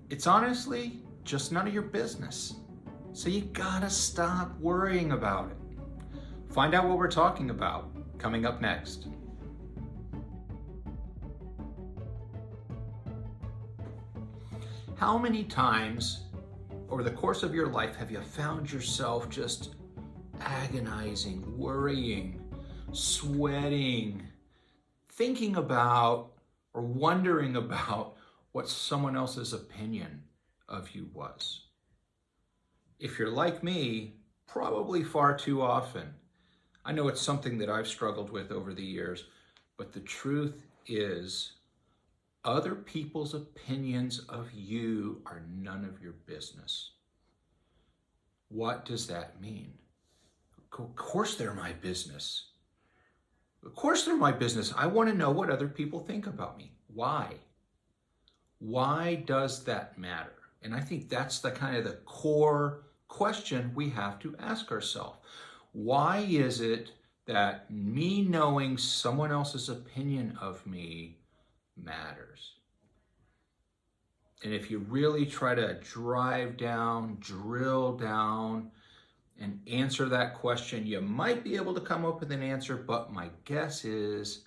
It's honestly just none of your business. So you gotta stop worrying about it. Find out what we're talking about coming up next. How many times over the course of your life have you found yourself just agonizing, worrying, sweating, thinking about or wondering about what someone else's opinion of you was? If you're like me, probably far too often. I know it's something that I've struggled with over the years, but the truth is, other people's opinions of you are none of your business. What does that mean? Of course they're my business. Of course they're my business. I want to know what other people think about me. Why? Why does that matter? And I think that's the kind of the core question we have to ask ourselves. Why is it that me knowing someone else's opinion of me matters? And if you really try to drill down, and answer that question, you might be able to come up with an answer, but my guess is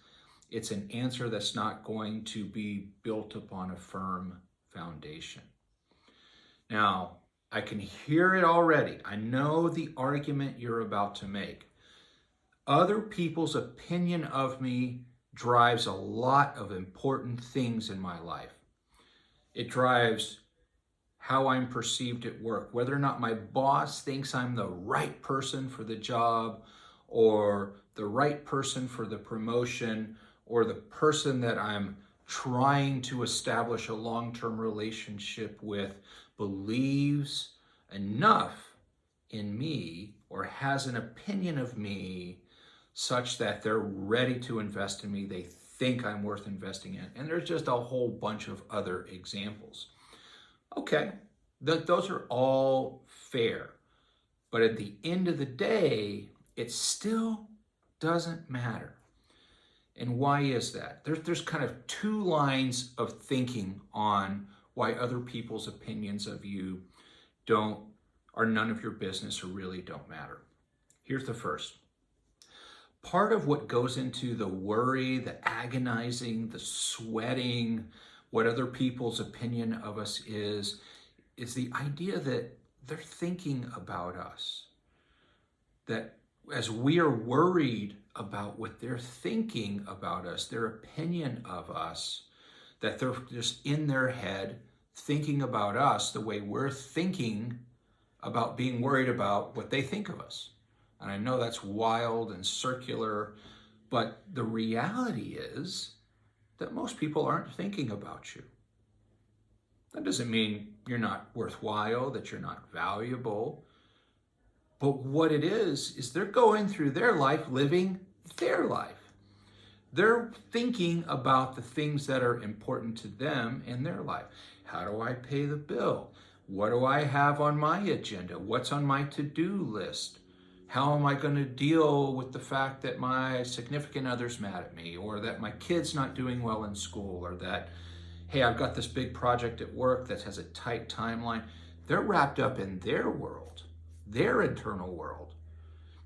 it's an answer that's not going to be built upon a firm foundation. Now, I can hear it already. I know the argument you're about to make. Other people's opinion of me drives a lot of important things in my life. It drives how I'm perceived at work, whether or not my boss thinks I'm the right person for the job, or the right person for the promotion, or the person that I'm trying to establish a long-term relationship with believes enough in me or has an opinion of me such that they're ready to invest in me. They think I'm worth investing in. And there's just a whole bunch of other examples. Okay, those are all fair. But at the end of the day, it still doesn't matter. And why is that? There's kind of two lines of thinking on why other people's opinions of you are none of your business or really don't matter. Here's the first. Part of what goes into the worry, the agonizing, the sweating, what other people's opinion of us is the idea that they're thinking about us. That as we are worried about what they're thinking about us, their opinion of us, that they're just in their head thinking about us the way we're thinking about being worried about what they think of us. And I know that's wild and circular, but the reality is that most people aren't thinking about you. That doesn't mean you're not worthwhile, that you're not valuable. But what it is they're going through their life, living their life. They're thinking about the things that are important to them in their life. How do I pay the bill? What do I have on my agenda? What's on my to-do list? How am I going to deal with the fact that my significant other's mad at me, or that my kid's not doing well in school, or that, hey, I've got this big project at work that has a tight timeline? They're wrapped up in their world, their internal world.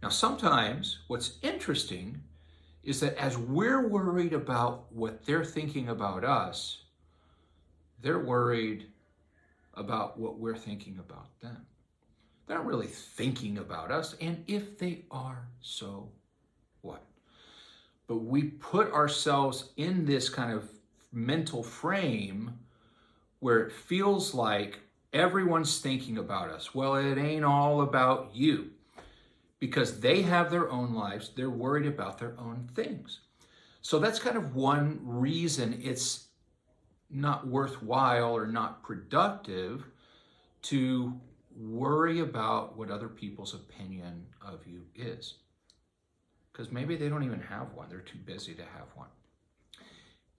Now, sometimes what's interesting is that as we're worried about what they're thinking about us, they're worried about what we're thinking about them. They're not really thinking about us, and if they are, so what? But we put ourselves in this kind of mental frame where it feels like everyone's thinking about us. Well, it ain't all about you, because they have their own lives. They're worried about their own things. So that's kind of one reason it's not worthwhile or not productive to worry about what other people's opinion of you is. Because maybe they don't even have one. They're too busy to have one.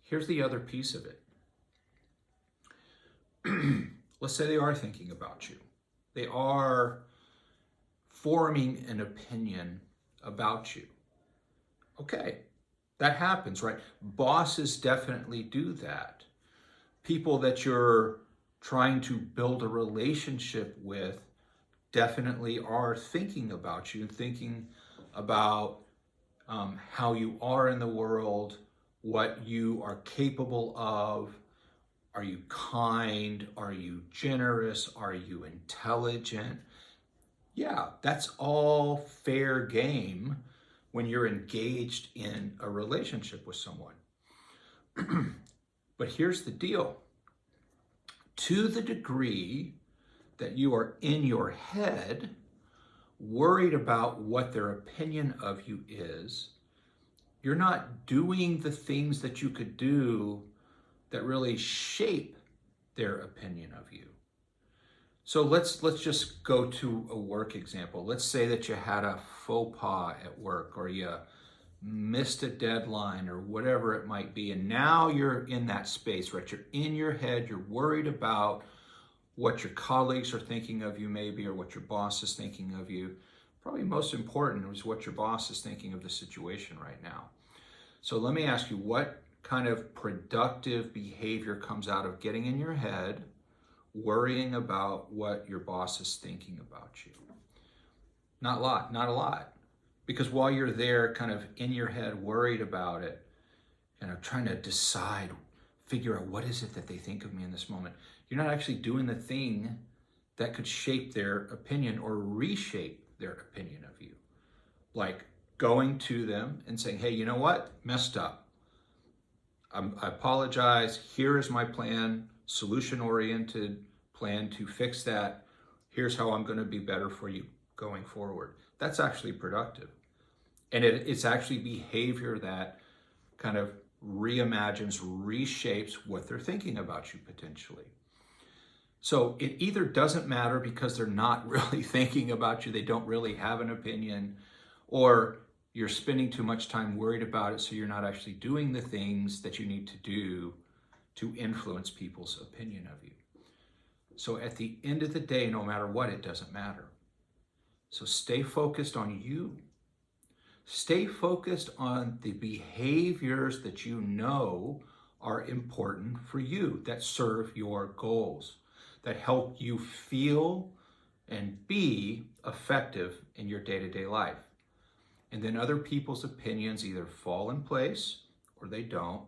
Here's the other piece of it. Let's say they are thinking about you. They are forming an opinion about you. Okay, that happens, right? Bosses definitely do that. People that you're trying to build a relationship with definitely are thinking about you, thinking about how you are in the world, what you are capable of. Are you kind? Are you generous? Are you intelligent? Yeah, that's all fair game when you're engaged in a relationship with someone. But here's the deal. To the degree that you are in your head, worried about what their opinion of you is, you're not doing the things that you could do that really shape their opinion of you. So let's just go to a work example. Let's say that you had a faux pas at work, or you missed a deadline, or whatever it might be, and now you're in that space, right? You're in your head, you're worried about what your colleagues are thinking of you maybe, or what your boss is thinking of you. Probably most important is what your boss is thinking of the situation right now. So let me ask you, what kind of productive behavior comes out of getting in your head, worrying about what your boss is thinking about you? Not a lot. Because while you're there kind of in your head, worried about it, trying to decide, figure out what is it that they think of me in this moment, you're not actually doing the thing that could shape their opinion or reshape their opinion of you. Like going to them and saying, hey, you know what? Messed up. I apologize. Here is my plan, solution-oriented plan to fix that. Here's how I'm going to be better for you going forward. That's actually productive. And it's actually behavior that kind of reimagines, reshapes what they're thinking about you potentially. So it either doesn't matter because they're not really thinking about you, they don't really have an opinion, or you're spending too much time worried about it, so you're not actually doing the things that you need to do to influence people's opinion of you. So at the end of the day, no matter what, it doesn't matter. So stay focused on you. Stay focused on the behaviors that you know are important for you, that serve your goals, that help you feel and be effective in your day-to-day life. And then other people's opinions either fall in place or they don't.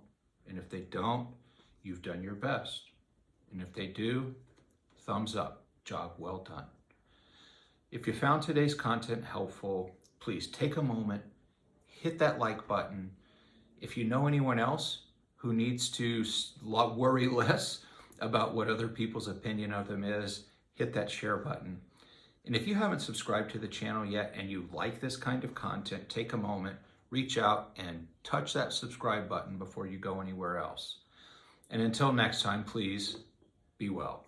And if they don't, you've done your best. And if they do, thumbs up, job well done. If you found today's content helpful, please take a moment, hit that like button. If you know anyone else who needs to worry less about what other people's opinion of them is, hit that share button. And if you haven't subscribed to the channel yet and you like this kind of content, take a moment, reach out and touch that subscribe button before you go anywhere else. And until next time, please be well.